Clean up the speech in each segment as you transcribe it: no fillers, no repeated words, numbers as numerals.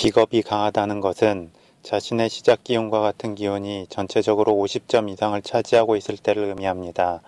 비겁이 강하다는 것은 자신의 시작 기운과 같은 기운이 전체적으로 50점 이상을 차지하고 있을 때를 의미합니다.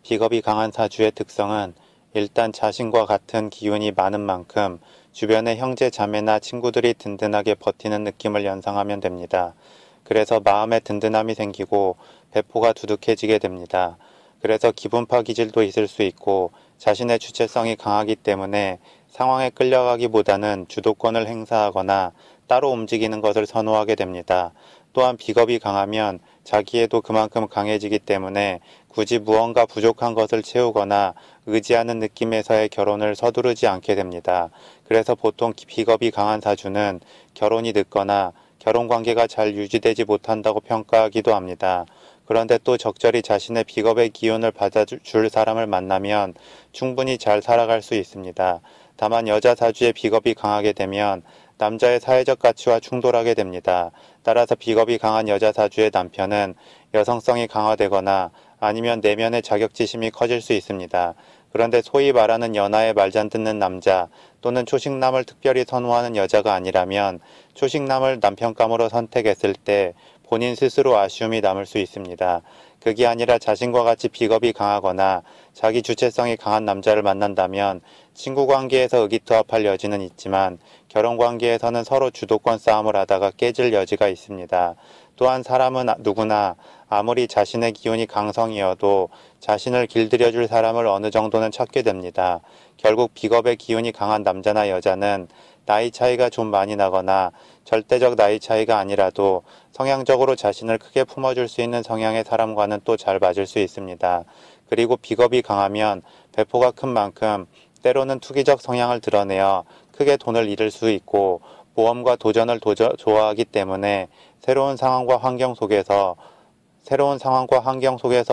비겁이 강한 사주의 특성은 일단 자신과 같은 기운이 많은 만큼 주변의 형제 자매나 친구들이 든든하게 버티는 느낌을 연상하면 됩니다. 그래서 마음에 든든함이 생기고 배포가 두둑해지게 됩니다. 그래서 기분파 기질도 있을 수 있고 자신의 주체성이 강하기 때문에 상황에 끌려가기보다는 주도권을 행사하거나 따로 움직이는 것을 선호하게 됩니다. 또한 비겁이 강하면 자기애도 그만큼 강해지기 때문에 굳이 무언가 부족한 것을 채우거나 의지하는 느낌에서의 결혼을 서두르지 않게 됩니다. 그래서 보통 비겁이 강한 사주는 결혼이 늦거나 결혼관계가 잘 유지되지 못한다고 평가하기도 합니다. 그런데 또 적절히 자신의 비겁의 기운을 받아줄 사람을 만나면 충분히 잘 살아갈 수 있습니다. 다만 여자 사주의 비겁이 강하게 되면 남자의 사회적 가치와 충돌하게 됩니다. 따라서 비겁이 강한 여자 사주의 남편은 여성성이 강화되거나 아니면 내면의 자격지심이 커질 수 있습니다. 그런데 소위 말하는 연하의 말 잘 듣는 남자 또는 초식남을 특별히 선호하는 여자가 아니라면 초식남을 남편감으로 선택했을 때 본인 스스로 아쉬움이 남을 수 있습니다. 그게 아니라 자신과 같이 비겁이 강하거나 자기 주체성이 강한 남자를 만난다면 친구 관계에서 의기투합할 여지는 있지만 결혼 관계에서는 서로 주도권 싸움을 하다가 깨질 여지가 있습니다. 또한 사람은 누구나 아무리 자신의 기운이 강성이어도 자신을 길들여줄 사람을 어느 정도는 찾게 됩니다. 결국 비겁의 기운이 강한 남자나 여자는 나이 차이가 좀 많이 나거나 절대적 나이 차이가 아니라도 성향적으로 자신을 크게 품어줄 수 있는 성향의 사람과는 또 잘 맞을 수 있습니다. 그리고 비겁이 강하면 배포가 큰 만큼 때로는 투기적 성향을 드러내어 크게 돈을 잃을 수 있고 모험과 도전을 좋아하기 때문에 새로운 상황과 환경 속에서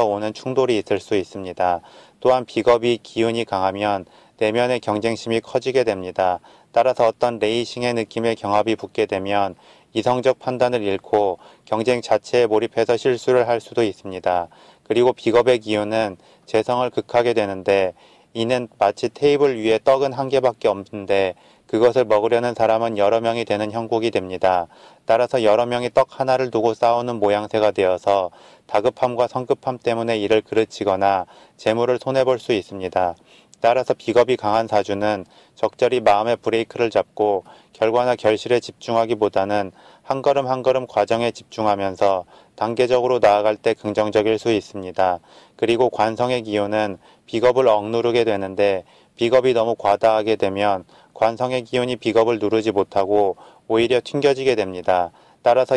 오는 충돌이 있을 수 있습니다. 또한 비겁이 기운이 강하면 내면의 경쟁심이 커지게 됩니다. 따라서 어떤 레이싱의 느낌의 경합이 붙게 되면 이성적 판단을 잃고 경쟁 자체에 몰입해서 실수를 할 수도 있습니다. 그리고 비겁의 기운은 재성을 극하게 되는데 이는 마치 테이블 위에 떡은 한 개밖에 없는데 그것을 먹으려는 사람은 여러 명이 되는 형국이 됩니다. 따라서 여러 명이 떡 하나를 두고 싸우는 모양새가 되어서 다급함과 성급함 때문에 이를 그르치거나 재물을 손해볼 수 있습니다. 따라서 비겁이 강한 사주는 적절히 마음의 브레이크를 잡고 결과나 결실에 집중하기보다는 한 걸음 한 걸음 과정에 집중하면서 단계적으로 나아갈 때 긍정적일 수 있습니다. 그리고 관성의 기운은 비겁을 억누르게 되는데 비겁이 너무 과다하게 되면 관성의 기운이 비겁을 누르지 못하고 오히려 튕겨지게 됩니다. 따라서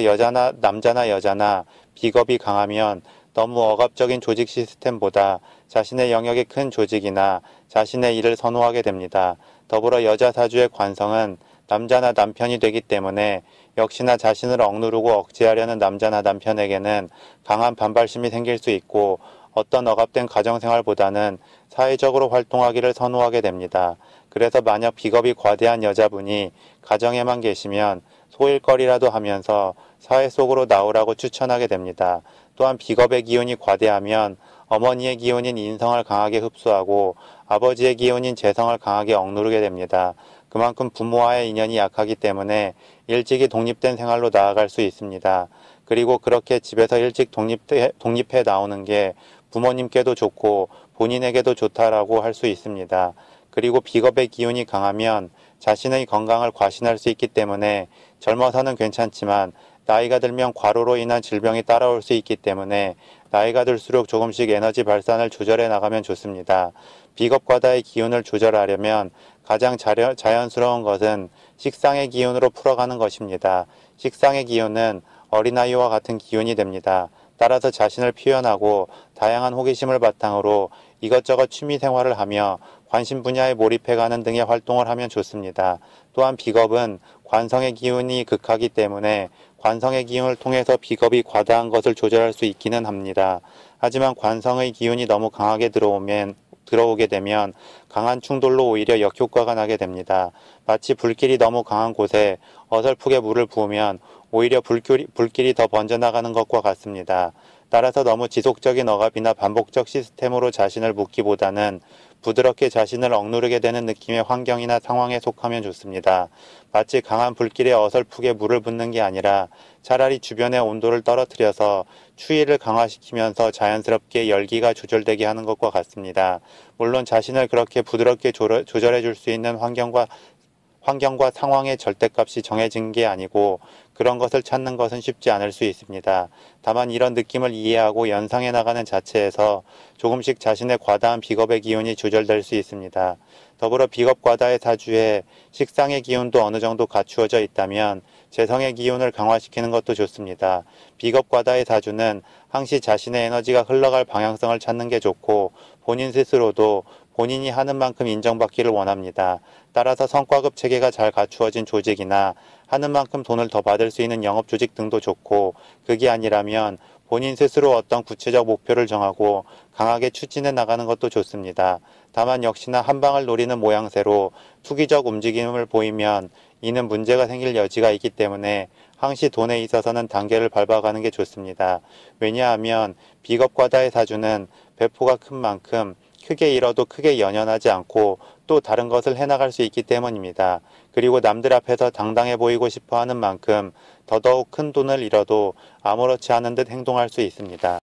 남자나 여자나 비겁이 강하면 너무 억압적인 조직 시스템보다 자신의 영역이 큰 조직이나 자신의 일을 선호하게 됩니다. 더불어 여자 사주의 관성은 남자나 남편이 되기 때문에 역시나 자신을 억누르고 억제하려는 남자나 남편에게는 강한 반발심이 생길 수 있고 어떤 억압된 가정생활보다는 사회적으로 활동하기를 선호하게 됩니다. 그래서 만약 비겁이 과대한 여자분이 가정에만 계시면 소일거리라도 하면서 사회 속으로 나오라고 추천하게 됩니다. 또한 비겁의 기운이 과대하면 어머니의 기운인 인성을 강하게 흡수하고 아버지의 기운인 재성을 강하게 억누르게 됩니다. 그만큼 부모와의 인연이 약하기 때문에 일찍이 독립된 생활로 나아갈 수 있습니다. 그리고 그렇게 집에서 일찍 독립해 나오는 게 부모님께도 좋고 본인에게도 좋다라고 할 수 있습니다. 그리고 비겁의 기운이 강하면 자신의 건강을 과신할 수 있기 때문에 젊어서는 괜찮지만 나이가 들면 과로로 인한 질병이 따라올 수 있기 때문에 나이가 들수록 조금씩 에너지 발산을 조절해 나가면 좋습니다. 비겁과다의 기운을 조절하려면 가장 자연스러운 것은 식상의 기운으로 풀어가는 것입니다. 식상의 기운은 어린아이와 같은 기운이 됩니다. 따라서 자신을 표현하고 다양한 호기심을 바탕으로 이것저것 취미 생활을 하며 관심 분야에 몰입해가는 등의 활동을 하면 좋습니다. 또한 비겁은 관성의 기운이 극하기 때문에 관성의 기운을 통해서 비겁이 과다한 것을 조절할 수 있기는 합니다. 하지만 관성의 기운이 너무 강하게 들어오게 되면 강한 충돌로 오히려 역효과가 나게 됩니다. 마치 불길이 너무 강한 곳에 어설프게 물을 부으면 오히려 불길이 더 번져나가는 것과 같습니다. 따라서 너무 지속적인 억압이나 반복적 시스템으로 자신을 묶기보다는 부드럽게 자신을 억누르게 되는 느낌의 환경이나 상황에 속하면 좋습니다. 마치 강한 불길에 어설프게 물을 붓는 게 아니라 차라리 주변의 온도를 떨어뜨려서 추위를 강화시키면서 자연스럽게 열기가 조절되게 하는 것과 같습니다. 물론 자신을 그렇게 부드럽게 조절해 줄 수 있는 환경과 상황의 절대값이 정해진 게 아니고 그런 것을 찾는 것은 쉽지 않을 수 있습니다. 다만 이런 느낌을 이해하고 연상해 나가는 자체에서 조금씩 자신의 과다한 비겁의 기운이 조절될 수 있습니다. 더불어 비겁 과다의 사주에 식상의 기운도 어느 정도 갖추어져 있다면 재성의 기운을 강화시키는 것도 좋습니다. 비겁 과다의 사주는 항시 자신의 에너지가 흘러갈 방향성을 찾는 게 좋고 본인 스스로도 본인이 하는 만큼 인정받기를 원합니다. 따라서 성과급 체계가 잘 갖추어진 조직이나 하는 만큼 돈을 더 받을 수 있는 영업 조직 등도 좋고 그게 아니라면 본인 스스로 어떤 구체적 목표를 정하고 강하게 추진해 나가는 것도 좋습니다. 다만 역시나 한 방을 노리는 모양새로 투기적 움직임을 보이면 이는 문제가 생길 여지가 있기 때문에 항시 돈에 있어서는 단계를 밟아가는 게 좋습니다. 왜냐하면 비겁과다의 사주는 배포가 큰 만큼 크게 잃어도 크게 연연하지 않고 또 다른 것을 해나갈 수 있기 때문입니다. 그리고 남들 앞에서 당당해 보이고 싶어 하는 만큼 더더욱 큰 돈을 잃어도 아무렇지 않은 듯 행동할 수 있습니다.